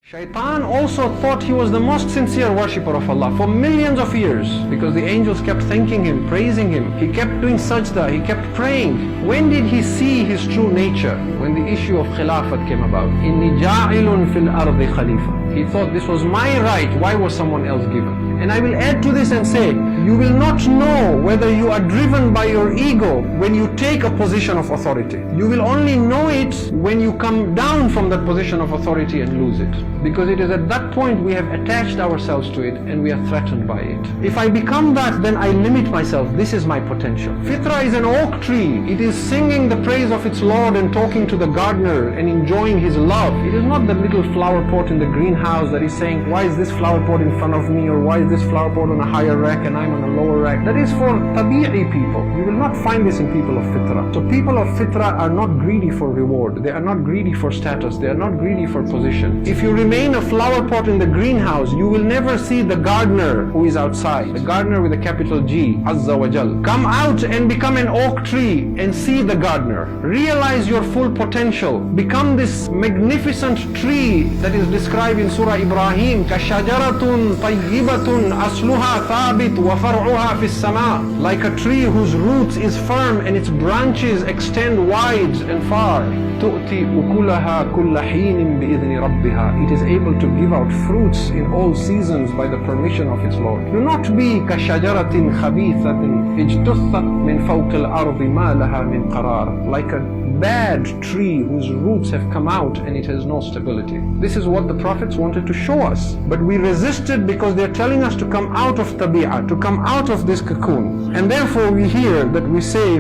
Shaitan also thought he was the most sincere worshipper of Allah for millions of years, because the angels kept thanking him, praising him. He kept doing sajda, he kept praying. When did he see his true nature? When the issue of khilafat came about. Inni ja'ilun fil ardi khalifa. He thought this was my right, why was someone else given? And I will add to this and say, you will not know whether you are driven by your ego when you take a position of authority. You will only know it when you come down from that position of authority and lose it. Because it is at that point we have attached ourselves to it and we are threatened by it. If I become that, then I limit myself. This is my potential. Fitra is an oak tree. It is singing the praise of its Lord and talking to the gardener and enjoying his love. It is not the little flower pot in the greenhouse that is saying, why is this flower pot in front of me, or why is this flower pot on a higher rack and I'm on a lower rack. That is for tabi'i people. You will not find this in people of fitra. So people of fitra are not greedy for reward. They are not greedy for status. They are not greedy for position. If you remain a flower pot in the greenhouse, you will never see the gardener who is outside. The gardener with a capital G, Azza wa Jal. Come out and become an oak tree and see the gardener. Realize your full potential. Become this magnificent tree that is described in Surah Ibrahim. Kashajaratun tayyibatun asluha thabit wa far'uha fis sama. Like a tree whose roots is firm and its branches extend wide and far. Tu'ti ukulaha kulla heenin bi'idhni rabbiha. It is able to give out fruits in all seasons by the permission of its Lord. Do not be kashajaratin khabithatin ijtuthat min fawq al-ardi ma laha min qarar. Like a bad tree whose roots have come out and it has no stability. This is what the prophets wanted to show us. But we resisted because they're telling us to come out of tabi'ah, to come out of this cocoon. And therefore we hear that we say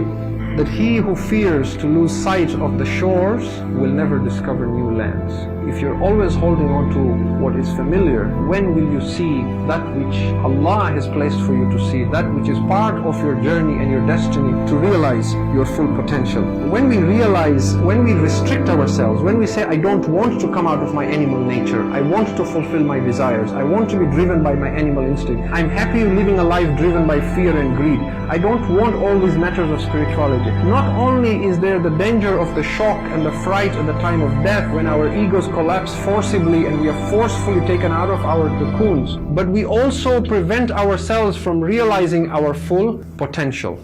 that he who fears to lose sight of the shores will never discover new lands. If you're always holding on to what is familiar, when will you see that which Allah has placed for you to see, that which is part of your journey and your destiny to realize your full potential? When we realize, when we restrict ourselves, when we say, I don't want to come out of my animal nature, I want to fulfill my desires, I want to be driven by my animal instinct, I'm happy living a life driven by fear and greed, I don't want all these matters of spirituality. Not only is there the danger of the shock and the fright at the time of death when our egos collapse forcibly and we are forcefully taken out of our cocoons, but we also prevent ourselves from realizing our full potential.